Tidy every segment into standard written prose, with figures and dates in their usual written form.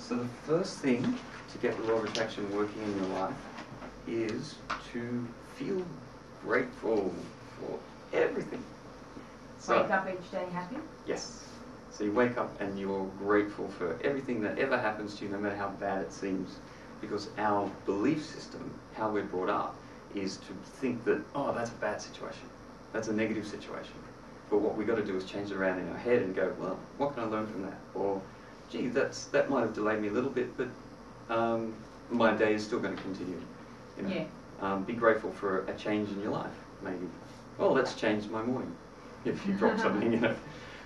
So the first thing to get the law of attraction working in your life is to feel grateful for everything. So, wake up each day happy? Yes. So you wake up and you're grateful for everything that ever happens to you, no matter how bad it seems. Because our belief system, how we're brought up, is to think that, oh, that's a bad situation. That's a negative situation. But what we've got to do is change it around in our head and go, well, what can I learn from that? Or, gee, that might have delayed me a little bit, but my day is still going to continue. You know? Yeah. Be grateful for a change in your life, maybe. Well, let's change my morning, if you drop something, you know.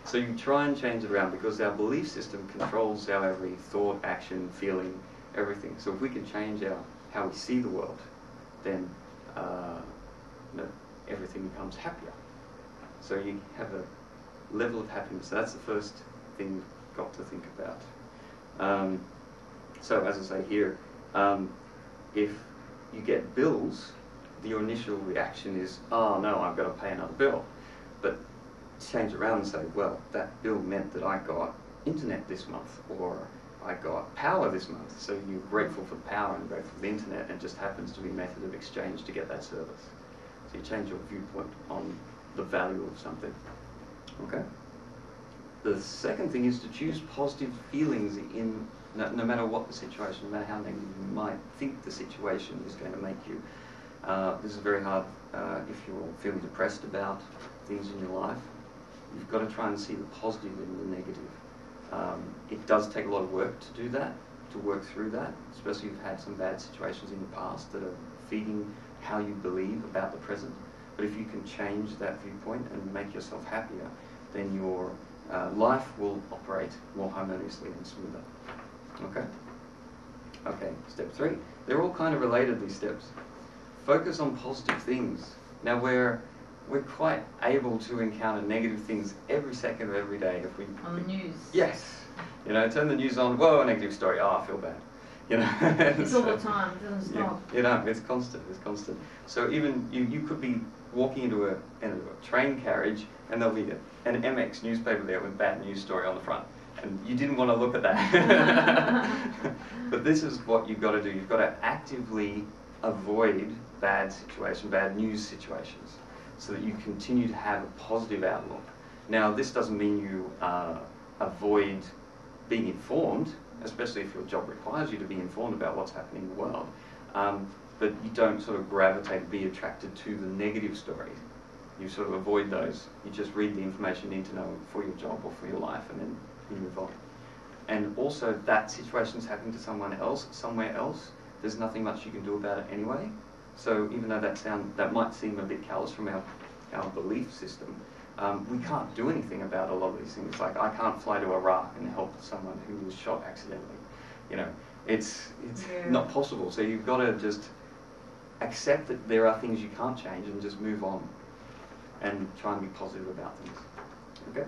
So you try and change it around because our belief system controls our every thought, action, feeling, everything. So if we can change how we see the world, then everything becomes happier. So you have a level of happiness. So that's the first thing you've got to think about. So as I say here, if you get bills, your initial reaction is, oh no, I've got to pay another bill. But change around and say, well, that bill meant that I got internet this month, or I got power this month. So you're grateful for power and grateful for the internet, and it just happens to be a method of exchange to get that service. So you change your viewpoint on the value of something. Okay? The second thing is to choose positive feelings in no matter what the situation, no matter how negative you might think the situation is going to make you. This is very hard if you're feeling depressed about things in your life. You've got to try and see the positive in the negative. It does take a lot of work to do that, to work through that, especially if you've had some bad situations in the past that are feeding how you believe about the present. But if you can change that viewpoint and make yourself happier, then your life will operate more harmoniously and smoother. Okay? Okay, step 3. They're all kind of related, these steps. Focus on positive things. Now we're quite able to encounter negative things every second of every day if we... On the news. Yes. You know, turn the news on, whoa, a negative story, oh, I feel bad. You know, it's all the time, it doesn't stop. You know, it's constant, So even you could be walking into a train carriage and there'll be an MX newspaper there with a bad news story on the front. And you didn't want to look at that. But this is what you've got to do. You've got to actively avoid bad news situations, so that you continue to have a positive outlook. Now, this doesn't mean you avoid being informed, especially if your job requires you to be informed about what's happening in the world. But you don't sort of gravitate, be attracted to the negative stories. You sort of avoid those. You just read the information you need to know for your job or for your life, and then you move on. And also, that situation's happening to someone else, somewhere else. There's nothing much you can do about it anyway. So even though that might seem a bit callous from our belief system, we can't do anything about a lot of these things. Like, I can't fly to Iraq and help someone who was shot accidentally. You know, it's not possible. So you've got to just accept that there are things you can't change and just move on and try and be positive about things. Okay?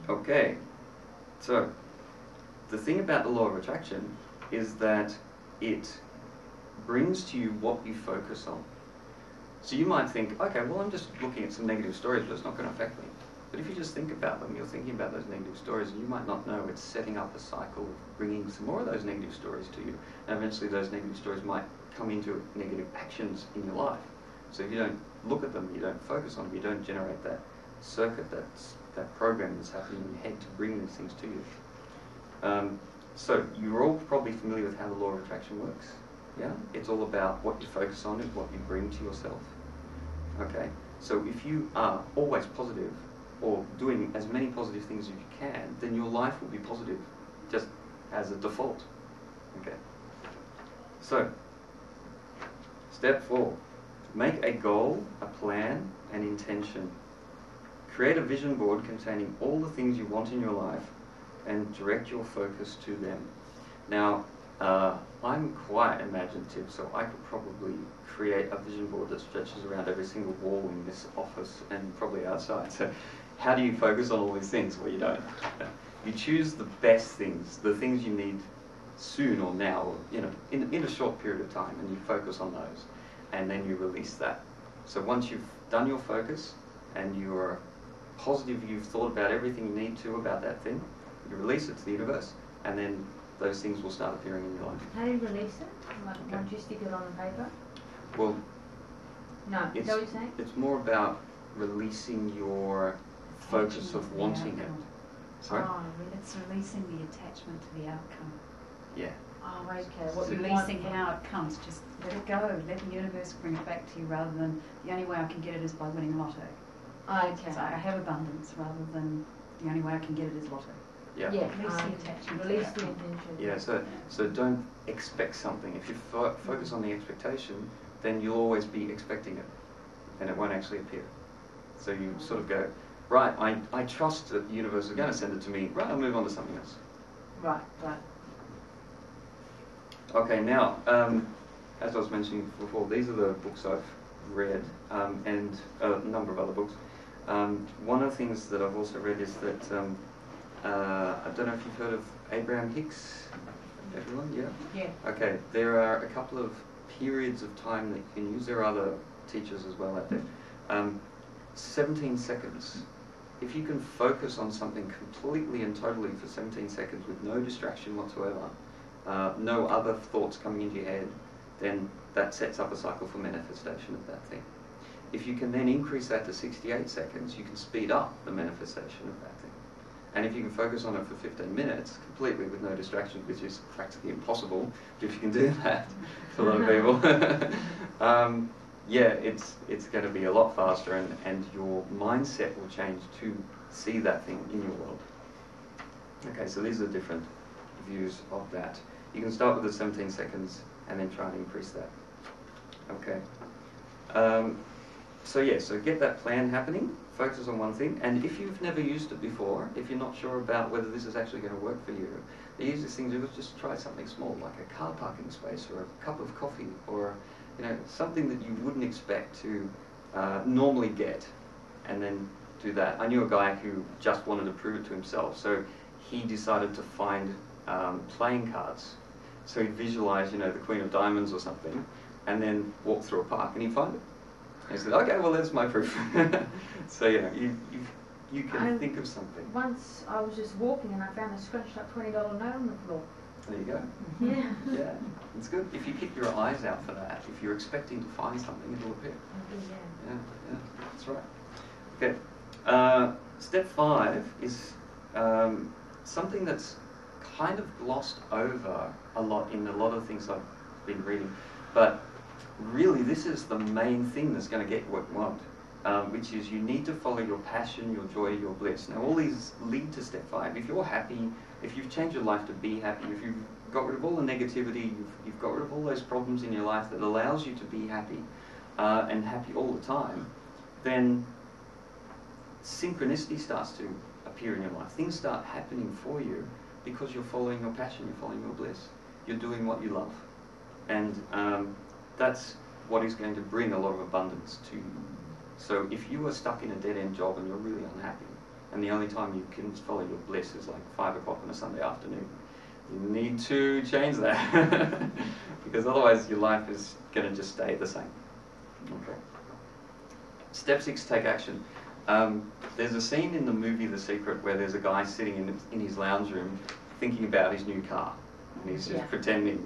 Okay. So, the thing about the law of attraction is that it brings to you what you focus on. So you might think, okay, well, I'm just looking at some negative stories, but it's not going to affect me. But if you just think about them, you're thinking about those negative stories, and you might not know it's setting up a cycle of bringing some more of those negative stories to you. And eventually those negative stories might come into negative actions in your life. So if you don't look at them, you don't focus on them, you don't generate that circuit, that program that's happening in your head to bring these things to you. So you're all probably familiar with how the law of attraction works. Yeah? It's all about what you focus on is what you bring to yourself. Okay? So if you are always positive, or doing as many positive things as you can, then your life will be positive, just as a default. Okay? So, step 4. Make a goal, a plan, an intention. Create a vision board containing all the things you want in your life and direct your focus to them. Now, I'm quite imaginative, so I could probably create a vision board that stretches around every single wall in this office and probably outside. So how do you focus on all these things? Well, you don't. You choose the best things, the things you need soon or now, or, you know, in a short period of time, and you focus on those, and then you release that. So once you've done your focus and you're positive, you've thought about everything you need to about that thing, you release it to the universe, and then those things will start appearing in your life. How do you release it? Like, once you stick it on the paper? Well, No, is that what you're saying? it's more about releasing your focus of wanting it. Sorry? Oh, really? It's releasing the attachment to the outcome. Yeah. Oh, okay. It's What you releasing want. how it comes. Just let it go. Let the universe bring it back to you rather than the only way I can get it is by winning lotto. Okay. So I have abundance rather than the only way I can get it is lotto. Yeah. Yeah. Release the attachment. Release the intention. Yeah, so don't expect something. If you focus on the expectation, then you'll always be expecting it, and it won't actually appear. So you sort of go, right, I trust that the universe is going to send it to me, right, I'll move on to something else. Right, right. Okay, now, as I was mentioning before, these are the books I've read, and a number of other books. One of the things that I've also read is that, I don't know if you've heard of Abraham Hicks, everyone, yeah? Yeah. Okay, there are a couple of periods of time that you can use. There are other teachers as well out there. 17 seconds. If you can focus on something completely and totally for 17 seconds with no distraction whatsoever, no other thoughts coming into your head, then that sets up a cycle for manifestation of that thing. If you can then increase that to 68 seconds, you can speed up the manifestation of that thing. And if you can focus on it for 15 minutes, completely with no distraction, which is practically impossible, but if you can do that for a lot of people, yeah, it's going to be a lot faster, and your mindset will change to see that thing in your world. Okay, so these are different views of that. You can start with the 17 seconds and then try and increase that. Okay. So yeah, so get that plan happening, focus on one thing, and if you've never used it before, if you're not sure about whether this is actually going to work for you, the easiest thing to do is just try something small, like a car parking space or a cup of coffee, or something that you wouldn't expect to normally get, and then do that. I knew a guy who just wanted to prove it to himself, so he decided to find playing cards. So he'd visualize, the Queen of Diamonds or something, and then walk through a park, and he'd find it. And he said, okay, well, there's my proof. So, you can think of something. Once I was just walking and I found a scratched up $20 note on the floor. There you go. Yeah. Yeah, it's good. If you keep your eyes out for that, if you're expecting to find something, it'll appear. Yeah. Yeah, that's right. Okay, step 5 is something that's kind of glossed over a lot in a lot of things I've been reading, but really this is the main thing that's going to get you what you want, which is you need to follow your passion, your joy, your bliss. Now all these lead to step 5. If you're happy, if you've changed your life to be happy, if you've got rid of all the negativity, you've got rid of all those problems in your life that allows you to be happy, and happy all the time, then synchronicity starts to appear in your life. Things start happening for you because you're following your passion, you're following your bliss. You're doing what you love. And that's what is going to bring a lot of abundance to you. So if you are stuck in a dead-end job and you're really unhappy, and the only time you can follow your bliss is like 5 o'clock on a Sunday afternoon, you need to change that. Because otherwise your life is going to just stay the same. Okay. Step 6, take action. There's a scene in the movie The Secret where there's a guy sitting in his lounge room thinking about his new car. And he's just pretending,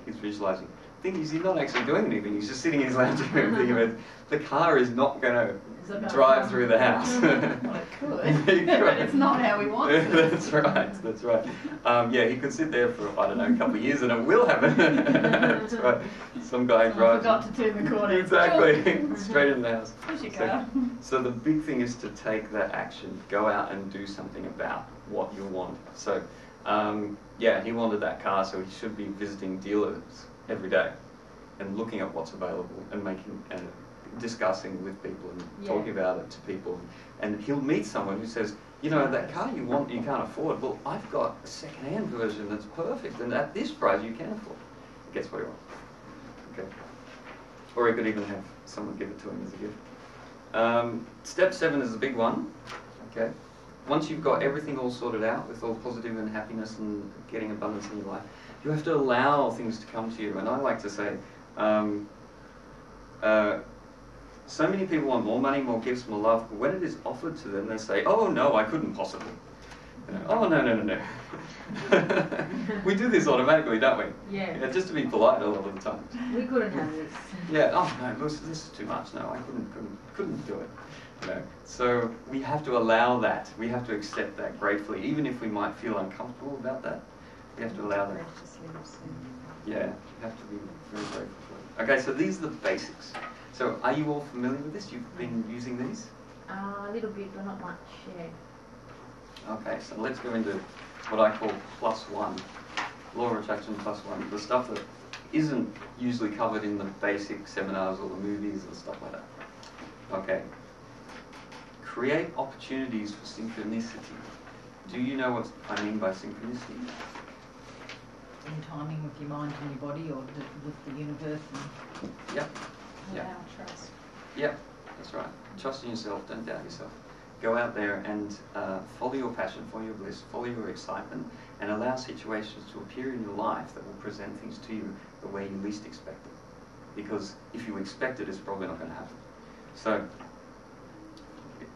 he's visualizing. The thing is, he's not actually doing anything. He's just sitting in his lounge room thinking about the car is not going to drive through the house. Well, it could, but it's not how we want it. That's right. Yeah, he could sit there for, I don't know, a couple of years and it will happen. That's right. Some guy drives. Forgot to turn the corner. Exactly. Straight in the house. Here's your car. So the big thing is to take that action. Go out and do something about what you want. So, yeah, he wanted that car, so he should be visiting dealers every day and looking at what's available and making and discussing with people and talking about it to people. And he'll meet someone who says, that car you want, you can't afford. Well, I've got a second-hand version that's perfect, and at this price you can afford. He gets what he wants. Okay. Or he could even have someone give it to him as a gift. Step 7 is a big one. Okay. Once you've got everything all sorted out with all positive and happiness and getting abundance in your life, you have to allow things to come to you. And I like to say, so many people want more money, more gifts, more love, but when it is offered to them, they say, oh no, I couldn't possibly. You know, oh, no, no, no, no. We do this automatically, don't we? Yeah. Just to be polite a lot of the time. We couldn't have this. Yeah, oh no, this is too much. No, I couldn't do it. You know, so we have to allow that. We have to accept that gratefully, even if we might feel uncomfortable about that. We have to allow that. Yeah, you have to be very grateful for it. Okay, so these are the basics. So are you all familiar with this? You've been using these? A little bit, but not much. Yeah. Okay, so let's go into what I call +1. Law of attraction +1. The stuff that isn't usually covered in the basic seminars or the movies and stuff like that. Okay. Create opportunities for synchronicity. Do you know what I mean by synchronicity? In timing with your mind and your body, or with the universe. Yep. Yep. Allow trust. Yep. That's right. Trust in yourself. Don't doubt yourself. Go out there and follow your passion, follow your bliss, follow your excitement, and allow situations to appear in your life that will present things to you the way you least expect it. Because if you expect it, it's probably not going to happen. So,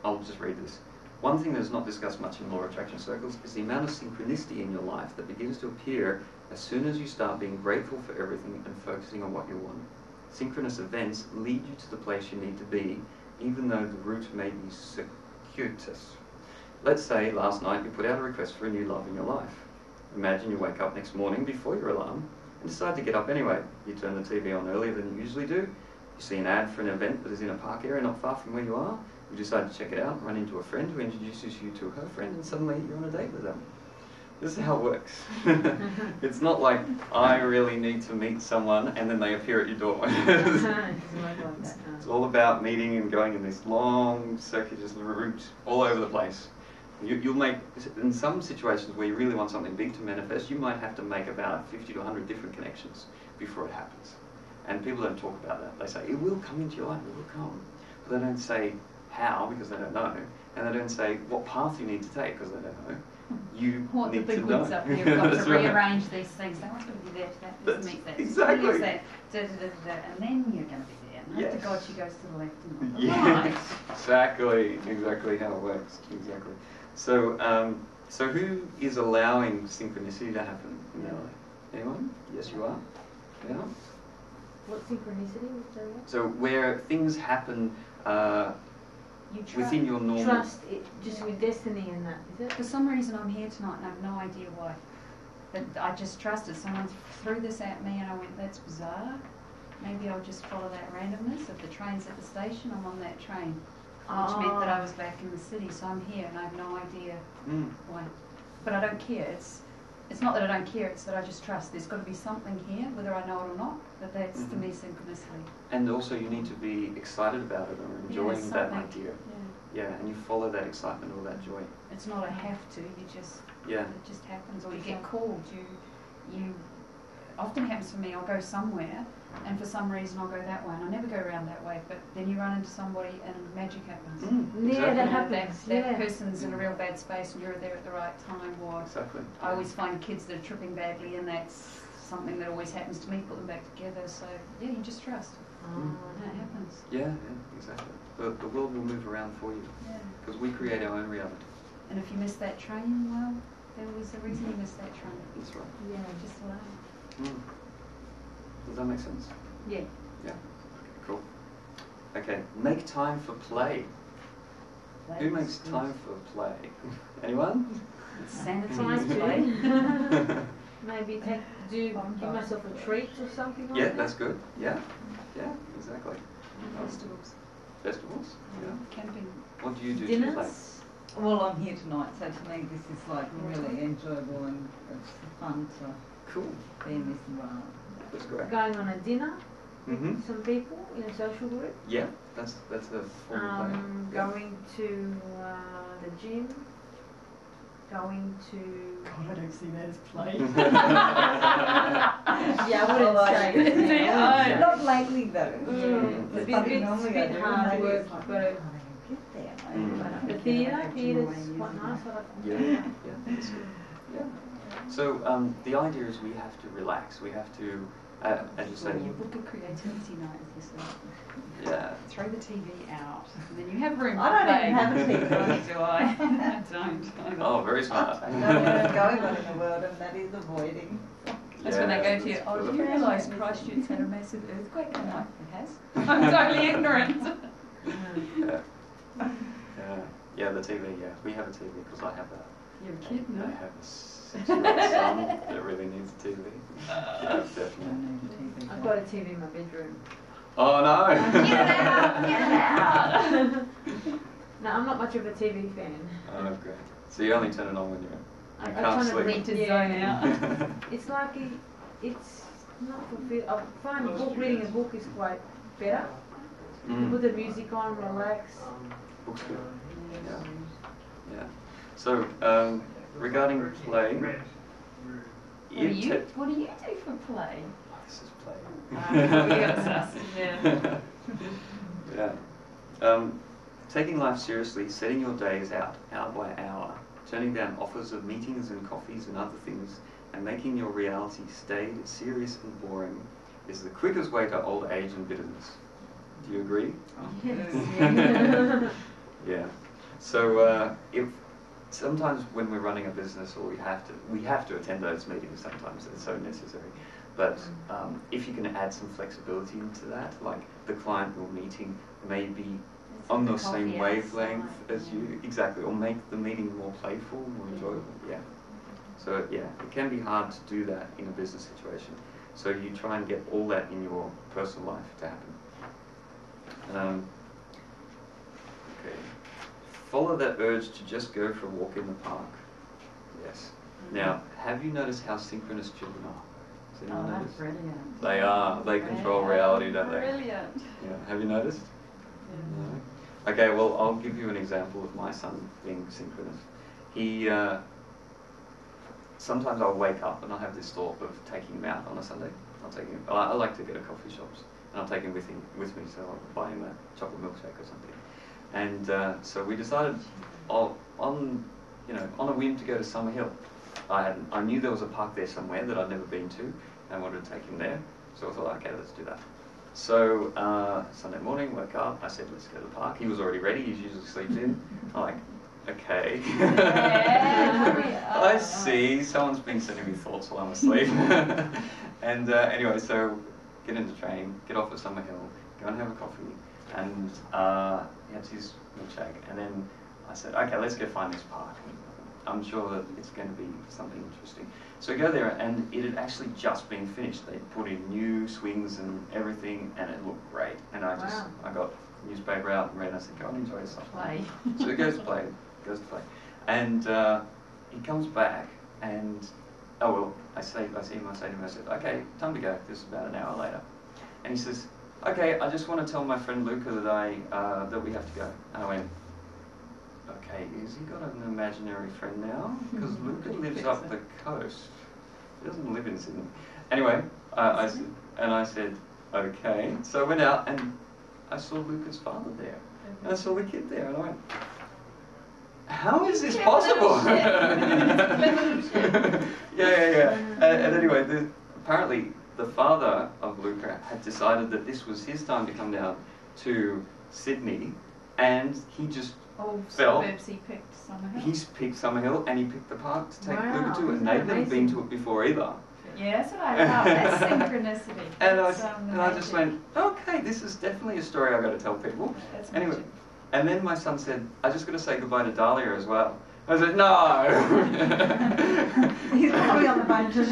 I'll just read this. One thing that's not discussed much in law of attraction circles is the amount of synchronicity in your life that begins to appear as soon as you start being grateful for everything and focusing on what you want. Synchronous events lead you to the place you need to be, even though the route may be circuitous. Let's say last night you put out a request for a new love in your life. Imagine you wake up next morning before your alarm and decide to get up anyway. You turn the TV on earlier than you usually do. You see an ad for an event that is in a park area not far from where you are. You decide to check it out, run into a friend who introduces you to her friend, and suddenly you're on a date with them. This is how it works. It's not like, I really need to meet someone, and then they appear at your door. It's all about meeting and going in this long, circuitous route all over the place. You'll make, in some situations where you really want something big to manifest, you might have to make about 50 to 100 different connections before it happens. And people don't talk about that. They say, it will come into your life, it will come. But they don't say how, because they don't know. And they don't say what path you need to take, because they don't know. You What need the big to know. wigs up here have got That's to right. rearrange these things. They want to be there to that, this That's meets that, exactly. this that, and then you're going to be there. And Yes. after God, she goes to the left and not the Yeah, right. exactly how it works. Exactly. So, so who is allowing synchronicity to happen in their life? Anyone? Yes, you are. Yeah. What synchronicity was there? So where things happen You trust. within your normal. Trust, it, just with destiny and that, is it? For some reason, I'm here tonight and I have no idea why. But I just trusted. Someone threw this at me and I went, that's bizarre. Maybe I'll just follow that randomness. If the train's at the station, I'm on that train. Which meant that I was back in the city, so I'm here and I have no idea why. But I don't care. It's not that I don't care, it's that I just trust. There's got to be something here, whether I know it or not, but that's to me synchronicity. And also you need to be excited about it or enjoying that something. idea. Yeah. Yeah, and you follow that excitement or that joy. It's not a have to, you just, Yeah. it just happens. Or you get called, you often happens for me, I'll go somewhere and for some reason I'll go that way and I never go around that way, but then you run into somebody and magic happens. Yeah, that You know, happens. that person's in a real bad space and you're there at the right time. Or Exactly. I always find kids that are tripping badly and that's something that always happens to me, put them back together. So yeah, you just trust. And it happens. Yeah, exactly. The world will move around for you Yeah. because we create our own reality. And if you miss that train, well, there was a reason you missed that train. That's right. Yeah. Just allow. Does that make sense? Yeah. Yeah. Cool. Okay, make time for play. Who makes time for play? Anyone? Sanity Time is play. to maybe give myself a treat or something like Yeah, that. that's good. Yeah. Yeah, exactly. Festivals. Festivals? Yeah. Camping. What do you do to play? Dinners. Well, I'm here tonight, so to me this is like really enjoyable and it's fun to Cool. be in this environment. That's great. Going on a dinner Mm-hmm. with some people in a social group. Yeah, that's a form of play. Yeah. Going to the gym. Going to. God, I don't see that as play. Yeah, I wouldn't say. Yeah, not lately though. It's a bit hard work, but the theatre is quite nice. I like Yeah, yeah, that's good. Yeah. So the idea is we have to relax. We have to as you say. You book a creativity night with yourself. Yeah. Throw the TV out, and then you have room for I don't playing. even have a TV. Do I? I don't. Oh, very smart. I know what's going on in the world, and that is avoiding. That's when they go to you, that's oh, do perfect. you realise Christchurch had a massive earthquake? I'm like, it has? I'm totally ignorant. Yeah, the TV, yeah. We have a TV because I have You're a kid, no? I have a 6-year-old son that really needs a TV. Yeah, definitely. I've got a TV in my bedroom. Oh no! Get it out! Get it out! No, I'm not much of a TV fan. Oh, great. So you only turn it on when you I can't kind of sleep. need to Yeah. zone out. It's like it's not fulfilled. I find reading a book is quite better. You put the music on, relax. Book's good. Yeah. Yeah. So, regarding play, What do you do for play? This is play. Yeah. Yeah. Taking life seriously, setting your days out, hour by hour, turning down offers of meetings and coffees and other things, and making your reality staid, serious and boring is the quickest way to old age and bitterness. Do you agree? Yes. Yeah. So if sometimes when we're running a business, or we have to attend those meetings sometimes. It's so necessary. But if you can add some flexibility into that, like the client you're meeting may be on the same wavelength as you, exactly, or make the meeting more playful, more enjoyable. Yeah. So yeah, it can be hard to do that in a business situation. So you try and get all that in your personal life to happen. Okay. Follow that urge to just go for a walk in the park. Yes. Now, have you noticed how synchronous children are? Has anyone that's noticed? brilliant. They are. They control reality, don't they? Brilliant. Yeah. Have you noticed? No. Okay, well, I'll give you an example of my son being synchronous. He, sometimes I'll wake up and I'll have this thought of taking him out on a Sunday. I'll take him, I like to go to coffee shops, and I'll take him with me, so I'll buy him a chocolate milkshake or something. And so we decided on a whim to go to Summer Hill. I knew there was a park there somewhere that I'd never been to, and I wanted to take him there. So I thought, okay, let's do that. So Sunday morning, woke up, I said, let's go to the park. He was already ready, he usually sleeps in. I'm like, okay. I see, someone's been sending me thoughts while I'm asleep. And anyway, so get in the train, get off at Summer Hill, go and have a coffee, and he had his milkshake. And then I said, okay, let's go find this park. I'm sure that it's going to be something interesting. So we go there, and it had actually just been finished. They put in new swings and everything, and it looked great. And I got newspaper out and read, and I said, go and enjoy yourself. Play. So he goes to play, and he comes back, and I say to him, I said, okay, time to go. This is about an hour later, and he says, okay, I just want to tell my friend Luca that that we have to go. And I went, okay, has he got an imaginary friend now? Because Luca lives up the coast. He doesn't live in Sydney. Anyway, I said, okay. So I went out and I saw Luca's father there. And I saw the kid there, and I went, how is this possible? Yeah. And anyway, apparently the father of Luca had decided that this was his time to come down to Sydney, and he just Suburbs he picked Summer Hill. He's picked Summer Hill, and he picked the park to take Wow, Luca to, and they'd never been to it before either. Yeah, that's what I love. That's synchronicity. And That's, I just went, okay, this is definitely a story I've got to tell people. That's Anyway, magic. and then my son said, I just got to say goodbye to Dahlia as well. I said, no! He's probably on the phone to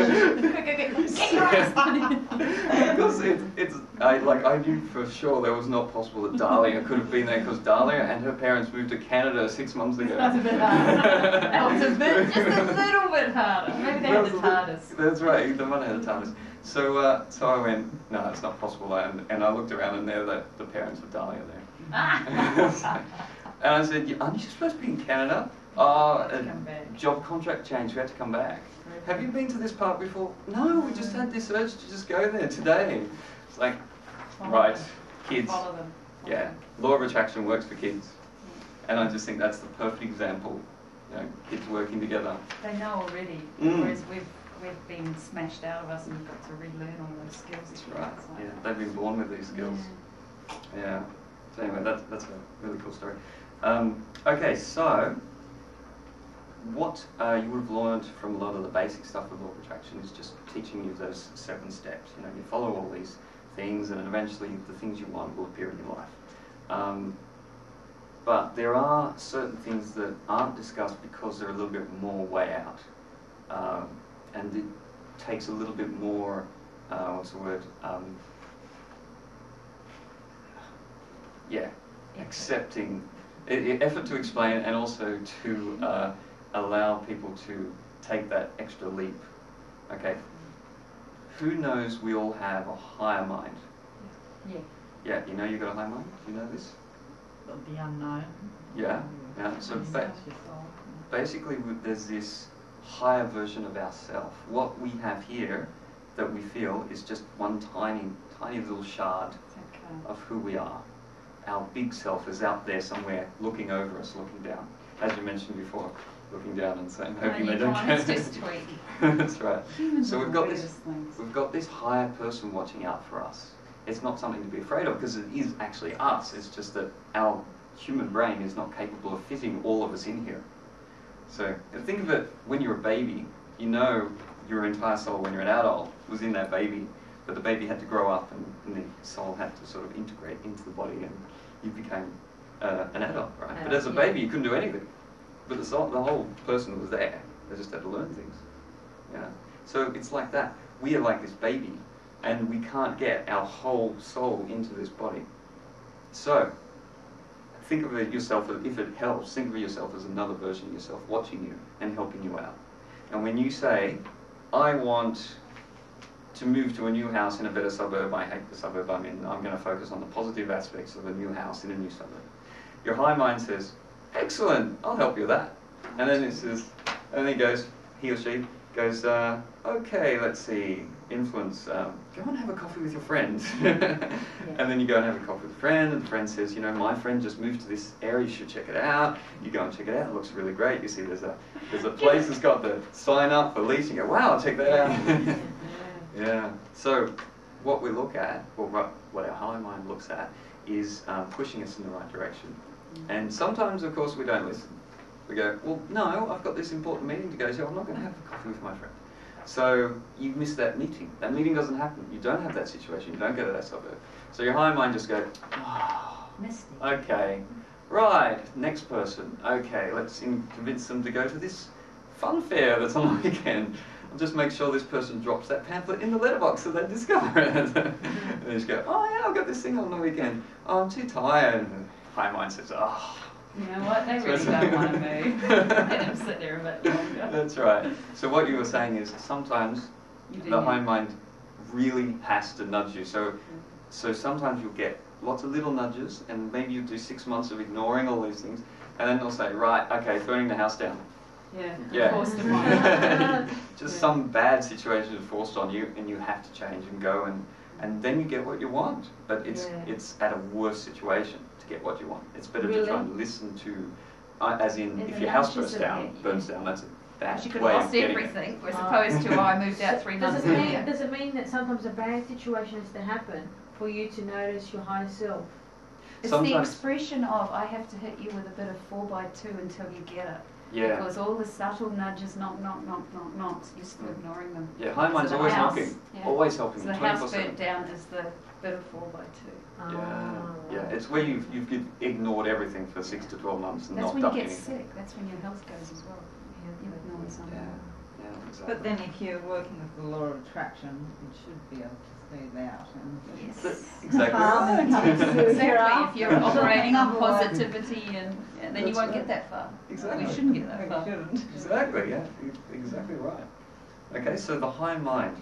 Get your ass on Because I knew for sure that was not possible that Dahlia could have been there, because Dahlia and her parents moved to Canada 6 months ago. That's a bit harder. That was just a little bit harder. Maybe they had the TARDIS. That's right, the mother had the TARDIS. So I went, no, it's not possible. And I looked around, and there the parents of Dahlia there. And I said, aren't you supposed to be in Canada? Job contract change, we had to come back. Have you been to this park before? No, we just had this urge to just go there today. It's like, right, kids. Follow them. Yeah, law of attraction works for kids. And I just think that's the perfect example, kids working together. They know already, Mm. whereas we've been smashed out of us and we've got to relearn all those skills. That's right. It's like- Yeah, they've been born with these skills. Yeah. So anyway, that's a really cool story. Okay, so what you would have learned from a lot of the basic stuff of law of attraction is just teaching you those 7 steps. You know, you follow all these things, and eventually the things you want will appear in your life. But there are certain things that aren't discussed because they're a little bit more way out, and it takes a little bit more. What's the word? Accepting, effort to explain, and also to allow people to take that extra leap. Okay, who knows we all have a higher mind? Yeah. Yeah, you know you've got a higher mind? Do you know this? The unknown. Yeah, yeah. So basically there's this higher version of ourself. What we have here that we feel is just one tiny little shard of who we are. Our big self is out there somewhere looking over us, looking down. As you mentioned before, looking down and saying, hoping they don't It's get just tweaking. That's right. Humans So are we've the got weirdest things. we've got this higher person watching out for us. It's not something to be afraid of because it is actually us. It's just that our human brain is not capable of fitting all of us in here. So think of it when you're a baby, you know your entire soul when you're an adult was in that baby, but the baby had to grow up and the soul had to sort of integrate into the body and you became an adult, right? But as a baby you couldn't do anything. But the whole person was there. They just had to learn things. Yeah. So it's like that. We are like this baby and we can't get our whole soul into this body. So think of it yourself, if it helps, think of yourself as another version of yourself watching you and helping you out. And when you say, I want to move to a new house in a better suburb, I hate the suburb I'm in, I'm going to focus on the positive aspects of a new house in a new suburb. Your high mind says, excellent, I'll help you with that. And then it says, and then he goes, he or she goes, okay, let's see, influence, go and have a coffee with your friend. And then you go and have a coffee with a friend, and the friend says, you know, my friend just moved to this area, you should check it out. You go and check it out, it looks really great. You see there's a place that's got the sign up for leasing. You go, wow, I'll check that out. Yeah. So what we look at, or what our high mind looks at, is pushing us in the right direction. And sometimes, of course, we don't listen. We go, well, no, I've got this important meeting to go to. I'm not going to have a coffee with my friend. So you miss that meeting. That meeting doesn't happen. You don't have that situation. You don't go to that suburb. So your high mind just goes, oh, okay, right, next person. Okay, let's convince them to go to this fun fair that's on the weekend. I'll just make sure this person drops that pamphlet in the letterbox so they discover it. And they just go, oh yeah, I've got this thing on the weekend. Oh, I'm too tired. And the high mind says, oh. You know what? They really don't want to move. Let them sit there a bit longer. That's right. So what you were saying is sometimes the high mind really has to nudge you. So sometimes you'll get lots of little nudges, and maybe you do 6 months of ignoring all these things, and then they'll say, right, okay, burning the house down. Yeah. Forced them Just some bad situation is forced on you, and you have to change and go, and then you get what you want. But it's at a worse situation to get what you want. It's better to try and listen to, as in, if your house burns down, that's a bad she could way have of lost getting everything, as opposed to, I moved out 3 months ago. Does it mean that sometimes a bad situation has to happen for you to notice your higher self? It's the expression of, I have to hit you with a bit of 4x2 until you get it. Yeah. Because all the subtle nudges, knock, knocks, you're still ignoring them. Yeah, high mind's always knocking, always helping so you. the house burnt down is the bit of 4x2. Yeah, it's where you've ignored everything for 6 to 12 months and that's not done anything. That's when you get sick. That's when your health goes as well. You've ignored something. Yeah, exactly. But then if you're working with the law of attraction, you should be able to see that. And Exactly. Exactly. If you're operating on positivity, and then you won't get that far. Exactly. We shouldn't get that far. Exactly, yeah, exactly right. Okay, so the high mind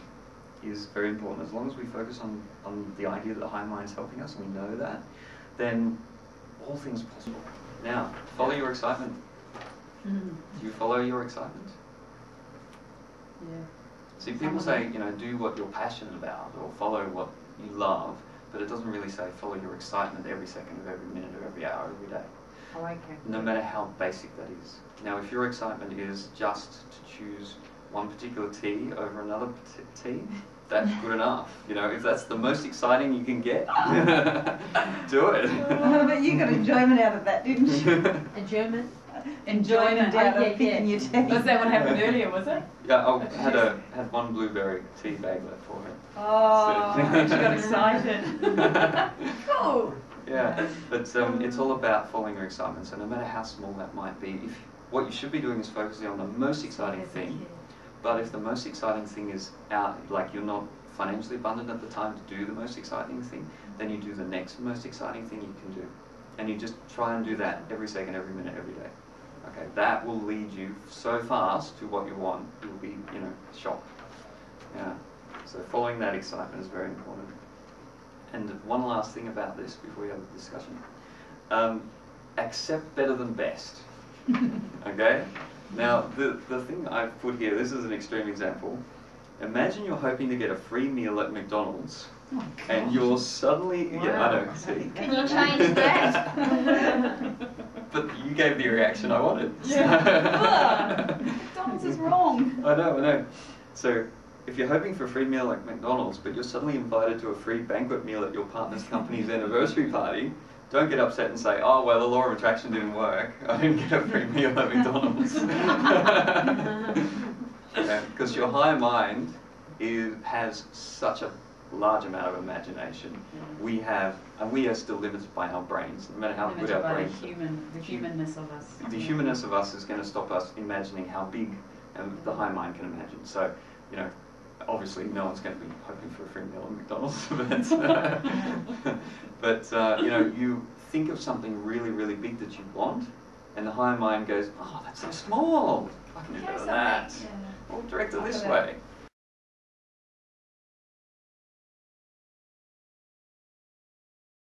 is very important. As long as we focus on the idea that the high mind is helping us, and we know that, then all things are possible. Now, follow your excitement. Do you follow your excitement? Yeah. See, people say, you know, do what you're passionate about or follow what you love, but it doesn't really say follow your excitement every second of every minute of every hour, every day. Oh, okay. No matter how basic that is. Now, if your excitement is just to choose one particular tea over another tea, that's good enough. You know, if that's the most exciting you can get, do it. But you got enjoyment out of that, didn't you? Enjoyment. Enjoyment out of picking your tea. Was that what happened earlier, was it? Yeah, I had one blueberry tea bag left for her. Oh, So- she got excited. Cool. Yeah, but it's all about following your excitement. So no matter how small that might be, if what you should be doing is focusing on the most exciting thing. But if the most exciting thing is out, like you're not financially abundant at the time to do the most exciting thing, then you do the next most exciting thing you can do. And you just try and do that every second, every minute, every day. Okay, that will lead you so fast to what you want, you'll be, you know, shocked. Yeah. So following that excitement is very important. And one last thing about this before we have a discussion. Accept better than best. Okay? Now, the thing I've put here, this is an extreme example. Imagine you're hoping to get a free meal at McDonald's, and you're suddenly, yeah, I know, see? Can you change that? But you gave the reaction I wanted. Yeah. McDonald's is wrong. I know. So, if you're hoping for a free meal at McDonald's, but you're suddenly invited to a free banquet meal at your partner's company's anniversary party, don't get upset and say, oh, well, the law of attraction didn't work. I didn't get a free meal at McDonald's. Because your higher mind has such a large amount of imagination. We are still limited by our brains, no matter how good our brains are. The humanness of us. The humanness of us is going to stop us imagining how big the high mind can imagine. So, you know, obviously no one's going to be hoping for a free meal at McDonald's, but you know, you think of something really, really big that you want, and the higher mind goes, oh, that's so small, I can do better than that. We'll direct it this way.